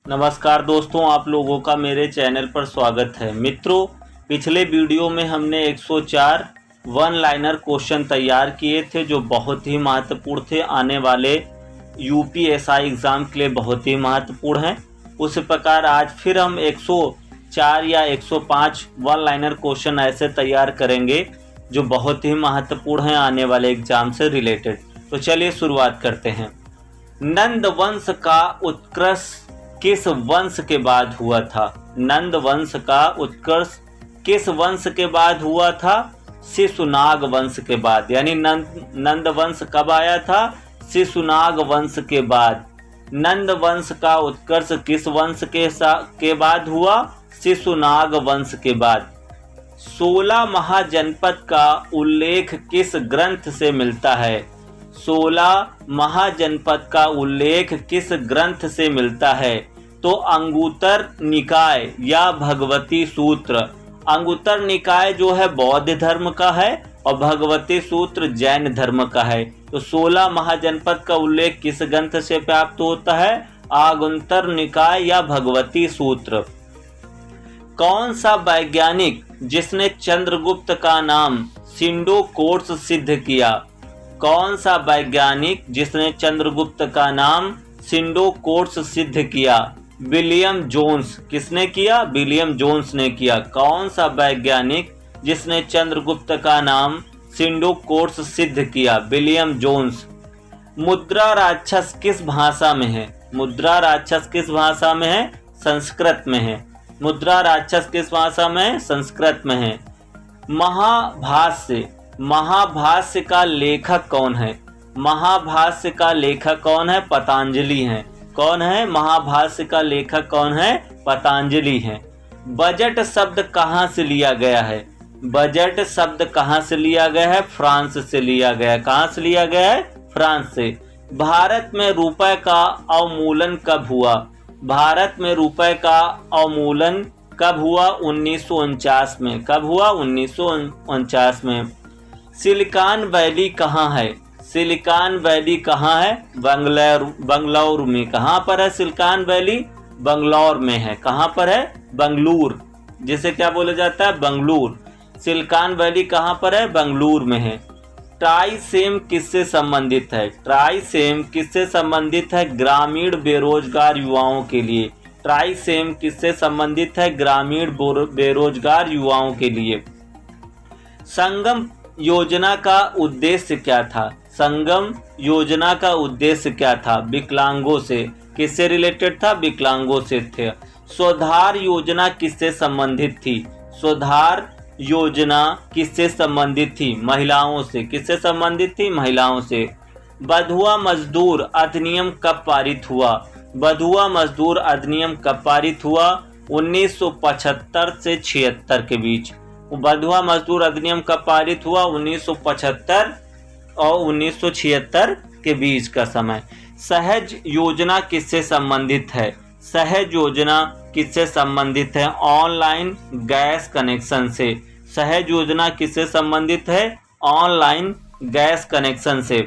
नमस्कार दोस्तों, आप लोगों का मेरे चैनल पर स्वागत है। मित्रों, पिछले वीडियो में हमने 104 वन लाइनर क्वेश्चन तैयार किए थे जो बहुत ही महत्वपूर्ण थे, आने वाले यूपीएसआई एग्ज़ाम के लिए बहुत ही महत्वपूर्ण हैं। उस प्रकार आज फिर हम 104 या 105 वन लाइनर क्वेश्चन ऐसे तैयार करेंगे जो बहुत ही महत्वपूर्ण हैं आने वाले एग्ज़ाम से रिलेटेड। तो चलिए शुरुआत करते हैं। नंद वंश का उत्कर्ष किस वंश के बाद हुआ था? नंद वंश का उत्कर्ष किस वंश के बाद हुआ था? शिशुनाग वंश के बाद। यानी नंद वंश कब आया था? शिशुनाग वंश के बाद। नंद वंश का उत्कर्ष किस वंश के बाद हुआ? शिशुनाग वंश के बाद। 16 महाजनपद का उल्लेख किस ग्रंथ से मिलता है? 16 महाजनपद का उल्लेख किस ग्रंथ से मिलता है? तो अंगुत्तर निकाय या भगवती सूत्र। अंगुत्तर निकाय जो है बौद्ध धर्म का है और भगवती सूत्र जैन धर्म का है। तो 16 महाजनपद का उल्लेख किस ग्रंथ से प्राप्त होता है? अंगुत्तर निकाय या भगवती सूत्र। कौन सा वैज्ञानिक जिसने चंद्रगुप्त का नाम सिंडो कोर्स सिद्ध किया? कौन सा वैज्ञानिक जिसने चंद्रगुप्त का नाम सिंडो कोर्स सिद्ध किया? William Jones. किसने किया? विलियम जोन्स ने किया। कौन सा वैज्ञानिक जिसने चंद्रगुप्त का नाम सिंडो कोर्स सिद्ध किया? William Jones. मुद्रा राक्षस किस भाषा में है? मुद्रा राक्षस किस भाषा में है? संस्कृत में है। मुद्रा राक्षस किस भाषा में है? संस्कृत में है। महाभाष्य। महाभाष्य का लेखक कौन है? महाभाष्य का लेखक कौन है? पतंजलि है। कौन है? महाभाष्य का लेखक कौन है? पतंजलि है। बजट शब्द कहाँ से लिया गया है? बजट शब्द कहाँ से लिया गया है? फ्रांस से लिया गया है। कहाँ से लिया गया है? फ्रांस से। भारत में रुपए का अवमूलन कब हुआ? भारत में रुपए का अवमूलन कब हुआ? 1949 में। कब हुआ? 1949 में। सिलिकॉन वैली कहाँ है? सिलिकॉन वैली कहाँ है? बंगलौर में। कहाँ पर है सिलिकॉन वैली? बंगलौर में है। कहाँ पर है? बंगलुरु, जिसे क्या बोला जाता है? बंगलुरु। सिलिकॉन वैली कहाँ पर है? बंगलुरु में है। ट्राइसेम किससे संबंधित है? ट्राइसेम किससे संबंधित है? ग्रामीण बेरोजगार युवाओं के लिए। ट्राइसेम किससे संबंधित है? ग्रामीण बेरोजगार युवाओं के लिए। संगम योजना का उद्देश्य क्या था? संगम योजना का उद्देश्य क्या था? विकलांगों से। किससे रिलेटेड था? विकलांगों से थे। सुधार योजना किससे संबंधित थी? सुधार योजना किससे संबंधित थी? महिलाओं से। किससे संबंधित थी? महिलाओं से। बंधुआ मजदूर अधिनियम कब पारित हुआ? बंधुआ मजदूर अधिनियम कब पारित हुआ? 1975 से 76 के बीच। बंधुआ मजदूर अधिनियम कब पारित हुआ? 1975 और 1976 के बीच का समय। सहज योजना किससे संबंधित है? सहज योजना किससे संबंधित है? ऑनलाइन गैस कनेक्शन से। सहज योजना किससे संबंधित है? ऑनलाइन गैस कनेक्शन से।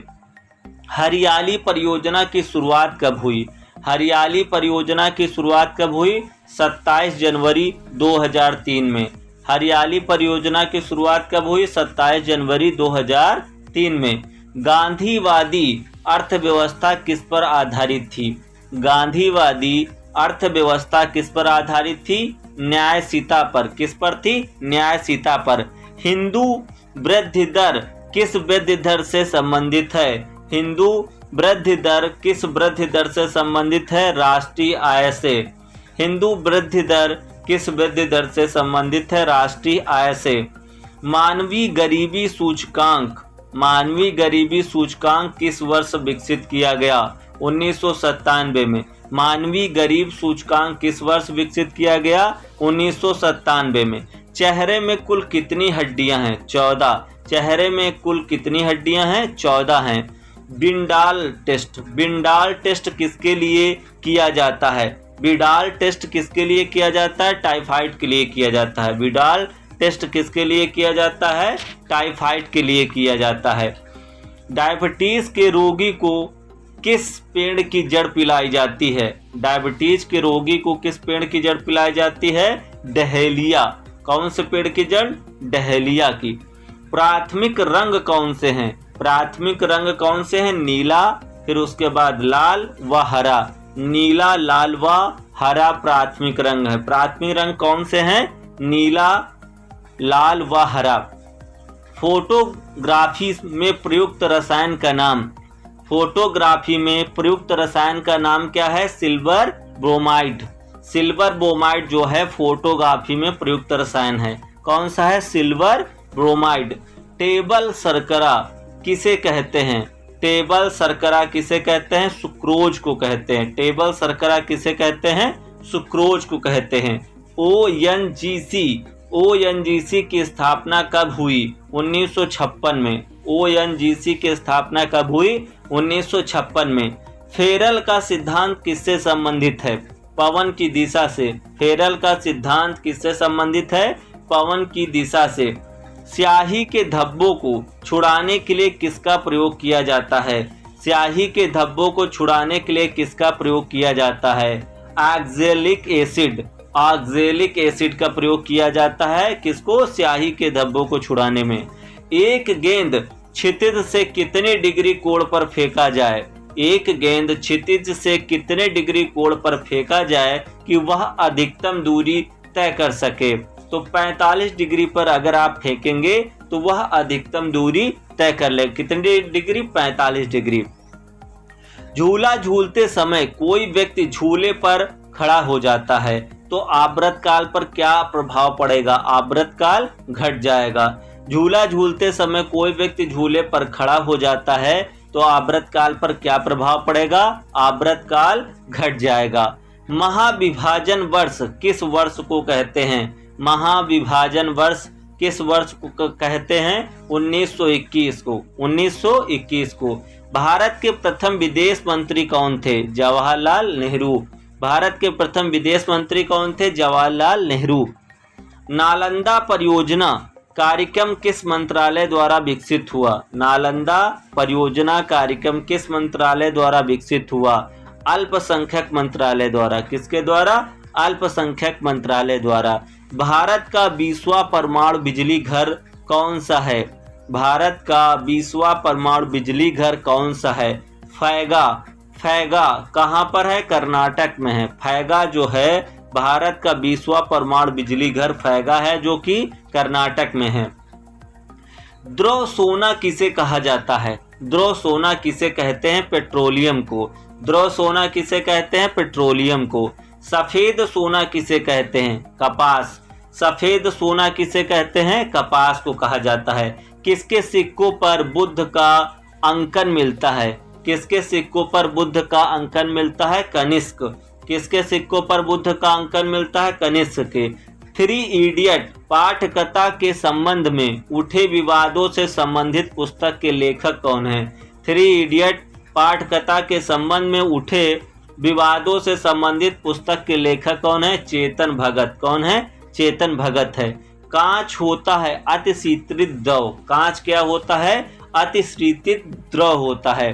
हरियाली परियोजना की शुरुआत कब हुई? हरियाली परियोजना की शुरुआत कब हुई? 27 जनवरी 2003 में। हरियाली परियोजना की शुरुआत कब हुई? 27 जनवरी 2003 में। गांधीवादी अर्थव्यवस्था किस पर आधारित थी? गांधीवादी अर्थव्यवस्था किस पर आधारित थी? न्यायशीलता पर। किस पर थी? न्यायशीलता पर। हिंदू वृद्धि दर किस वृद्धि दर से संबंधित है? हिंदू वृद्धि दर किस वृद्धि दर से संबंधित है? राष्ट्रीय आय से। हिंदू वृद्धि दर किस वृद्धि दर से संबंधित है? राष्ट्रीय आय से। मानवीय गरीबी सूचकांक। मानवीय गरीबी सूचकांक किस वर्ष विकसित किया गया? 1997 में। मानवीय गरीब सूचकांक किस वर्ष विकसित किया गया? 1997 में। चेहरे में कुल कितनी हड्डियां हैं? 14। चेहरे में कुल कितनी हड्डियां हैं? 14 हैं। बिंडाल टेस्ट। बिंडाल टेस्ट किसके लिए किया जाता है? बिडाल टेस्ट किसके लिए किया जाता है? टाइफाइड के लिए किया जाता है। बिडाल टेस्ट किसके लिए किया जाता है? टाइफाइड के लिए किया जाता है। डायबिटीज के रोगी को किस पेड़ की जड़ पिलाई जाती है? डायबिटीज के रोगी को किस पेड़ की जड़ पिलाई जाती है? डहेलिया। कौन से पेड़ की जड़? डहेलिया की। प्राथमिक रंग कौन से हैं? प्राथमिक रंग कौन से हैं? नीला, फिर उसके बाद लाल व हरा। नीला, लाल व हरा प्राथमिक रंग है। प्राथमिक रंग कौन से हैं? नीला, लाल व हरा। फोटोग्राफी में प्रयुक्त रसायन का नाम? फोटोग्राफी में प्रयुक्त रसायन का नाम क्या है? Silver bromide. सिल्वर ब्रोमाइड जो है फोटोग्राफी में प्रयुक्त रसायन है। कौन सा है? Silver bromide. टेबल शर्करा किसे कहते हैं? टेबल शर्करा किसे कहते हैं? सुक्रोज को कहते हैं। टेबल शर्करा किसे कहते हैं? सुक्रोज को कहते हैं। ओएनजीसी की स्थापना कब हुई? 1956 में। ओएनजीसी की स्थापना कब हुई? 1956 में। फेरल का सिद्धांत किससे संबंधित है? पवन की दिशा से। फेरल का सिद्धांत किससे संबंधित है? पवन की दिशा से। स्याही के धब्बों को छुड़ाने के लिए किसका प्रयोग किया जाता है? स्याही के धब्बों को छुड़ाने के लिए किसका प्रयोग किया जाता है? Oxalic acid. ऑक्जेलिक एसिड का प्रयोग किया जाता है। किसको? स्याही के धब्बों को छुड़ाने में। एक गेंद क्षितिज से कितने डिग्री कोण पर फेंका जाए? एक गेंद क्षितिज से कितने डिग्री कोण पर फेंका जाए कि वह अधिकतम दूरी तय कर सके? तो 45 डिग्री पर अगर आप फेंकेंगे तो वह अधिकतम दूरी तय कर ले। कितने डिग्री? 45 डिग्री। झूला झूलते समय कोई व्यक्ति झूले पर खड़ा हो जाता है तो आवृत काल पर क्या प्रभाव पड़ेगा? आवृत काल घट जाएगा। झूला झूलते समय कोई व्यक्ति झूले पर खड़ा हो जाता है तो आवृत काल पर क्या प्रभाव पड़ेगा? आवृत काल घट जाएगा। महाविभाजन वर्ष किस वर्ष को कहते हैं? महाविभाजन वर्ष किस वर्ष को कहते हैं? 1921 को। 1921 को। भारत के प्रथम विदेश मंत्री कौन थे? जवाहरलाल नेहरू। भारत के प्रथम विदेश मंत्री कौन थे? जवाहरलाल नेहरू। नालंदा परियोजना कार्यक्रम किस मंत्रालय द्वारा विकसित हुआ? नालंदा परियोजना कार्यक्रम किस मंत्रालय द्वारा विकसित हुआ? अल्पसंख्यक मंत्रालय द्वारा। किसके द्वारा? अल्पसंख्यक मंत्रालय द्वारा। भारत का 20वां परमाणु बिजली घर कौन सा है? भारत का 20वां परमाणु बिजली घर कौन सा है? फैगा। फैगा कहाँ पर है? कर्नाटक में है। फैगा जो है भारत का 20वां परमाणु बिजली घर फैगा है जो कि कर्नाटक में है। द्रव सोना किसे कहा जाता है? द्रव सोना किसे कहते हैं? पेट्रोलियम को। द्रव सोना किसे कहते हैं? पेट्रोलियम को। सफेद सोना किसे कहते हैं? कपास। सफेद सोना किसे कहते हैं? कपास को कहा जाता है। किसके सिक्कों पर बुद्ध का अंकन मिलता है? किसके सिक्कों पर बुद्ध का अंकन मिलता है? कनिष्क। किसके सिक्कों पर बुद्ध का अंकन मिलता है? कनिष्क के। 3 इडियट पाठकथा के संबंध में उठे विवादों से संबंधित पुस्तक के लेखक कौन है? 3 इडियट पाठकथा के संबंध में उठे विवादों से संबंधित पुस्तक के लेखक कौन है? चेतन भगत। कौन है? चेतन भगत है। कांच होता है अतिशीतलित द्रव। कांच क्या होता है? अतिशीतलित द्रव होता है।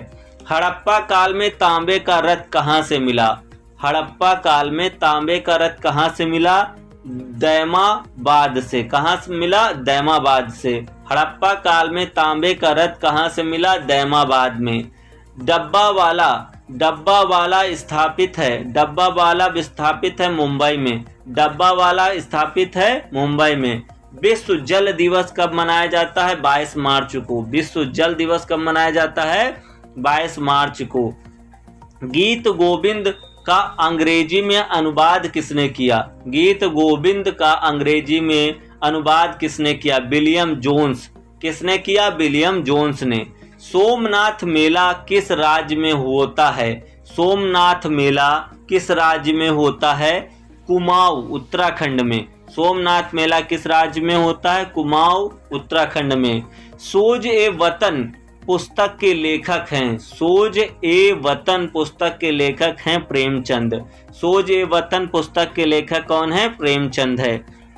हड़प्पा काल में तांबे का रथ कहाँ से मिला? हड़प्पा काल में तांबे का रथ कहाँ से मिला? दैमाबाद से। कहाँ से मिला? दैमाबाद से। हड़प्पा काल में तांबे का रथ कहाँ से मिला? दैमाबाद में। डब्बावाला स्थापित है। डब्बावाला विस्थापित है मुंबई में। डब्बावाला स्थापित है मुंबई में। विश्व जल दिवस कब मनाया जाता है? 22 मार्च को। विश्व जल दिवस कब मनाया जाता है? 22 मार्च को। गीत गोविंद का अंग्रेजी में अनुवाद किसने किया? गीत गोविंद का अंग्रेजी में अनुवाद किसने किया? William Jones. किसने किया? विलियम जोन्स ने। सोमनाथ मेला किस राज्य में होता है? सोमनाथ मेला किस राज्य में होता है? कुमाऊं उत्तराखंड में। सोमनाथ मेला किस राज्य में होता है? कुमाऊं उत्तराखंड में। सोज ए वतन पुस्तक के लेखक हैं। सोज ए वतन पुस्तक के लेखक हैं प्रेमचंद। सोज ए वतन पुस्तक के लेखक कौन है? प्रेमचंद है।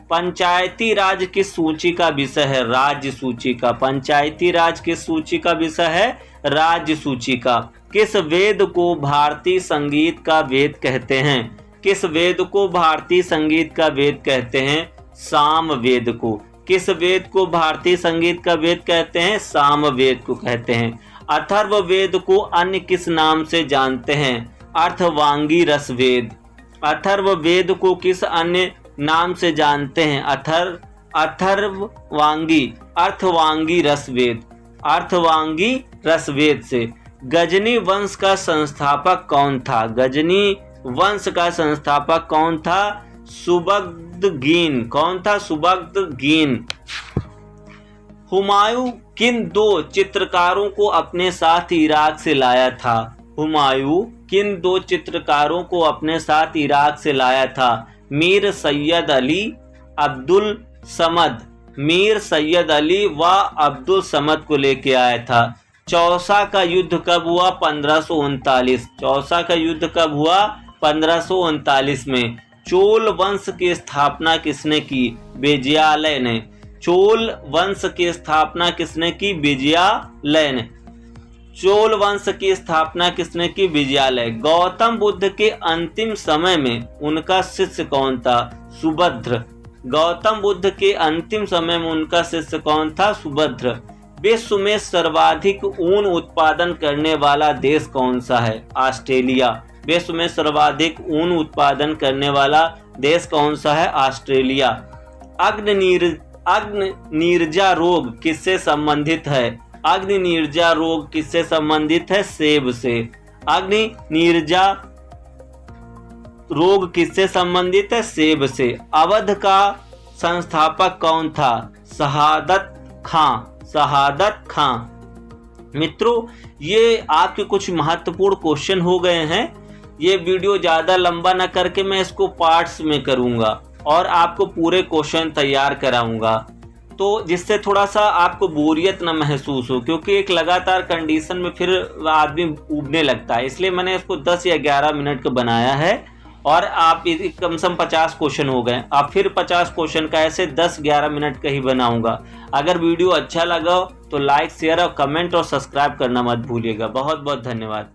पंचायती राज किस सूची का विषय है? राज्य सूची का। पंचायती राज किस सूची का विषय है? राज्य सूची का। किस वेद को भारतीय संगीत का वेद कहते हैं? किस वेद को भारतीय संगीत का वेद कहते हैं? साम वेद को। किस वेद को भारतीय संगीत का वेद कहते हैं? साम वेद को कहते हैं। अथर्व वेद को अन्य किस नाम से जानते हैं? अर्थवांगी रस वेद। अथर्व वेद को किस अन्य नाम से जानते हैं? अर्थवांगी रस वेद। अर्थवांगी रस वेद से। गजनी वंश का संस्थापक कौन था? गजनी वंश का संस्थापक कौन था? सुबक्तगीन। कौन था? सुबक्तगीन। हुमायूं किन दो चित्रकारों को अपने साथ इराक से लाया था? हुमायूं किन दो चित्रकारों को अपने साथ इराक से लाया था? मीर सैयद अली, अब्दुल समद। मीर सैयद अली व अब्दुल समद को लेके आया था। चौसा का युद्ध कब हुआ? 1539। चौसा का युद्ध कब हुआ? 1539 में। चोल वंश की स्थापना किसने की? विजयालय ने। चोल वंश की स्थापना किसने की? विजयालय ने। चोल वंश की स्थापना किसने की? विजयालय। गौतम बुद्ध के अंतिम समय में उनका शिष्य कौन था? सुभद्र। गौतम बुद्ध के अंतिम समय में उनका शिष्य कौन था? सुभद्र। विश्व में सर्वाधिक ऊन उत्पादन करने वाला देश कौन सा है? ऑस्ट्रेलिया। विश्व में सर्वाधिक ऊन उत्पादन करने वाला देश कौन सा है? ऑस्ट्रेलिया। अग्निनीरजा रोग किससे संबंधित है? अग्निनीरजा रोग किससे संबंधित है? सेब से। अग्निनीरजा रोग किससे संबंधित है? सेब से। अवध का संस्थापक कौन था? शहादत खां। शहादत खां। मित्रों, ये आपके कुछ महत्वपूर्ण क्वेश्चन हो गए हैं। ये वीडियो ज़्यादा लंबा न करके मैं इसको पार्ट्स में करूँगा और आपको पूरे क्वेश्चन तैयार कराऊंगा, तो जिससे थोड़ा सा आपको बोरियत न महसूस हो, क्योंकि एक लगातार कंडीशन में फिर आदमी ऊबने लगता है। इसलिए मैंने इसको 10 या 11 मिनट का बनाया है और आप कम से कम 50 क्वेश्चन हो गए। अब फिर 50 क्वेश्चन का ऐसे 10-11 मिनट का ही बनाऊंगा। अगर वीडियो अच्छा लगा तो लाइक, शेयर और कमेंट और सब्सक्राइब करना मत भूलिएगा। बहुत बहुत धन्यवाद।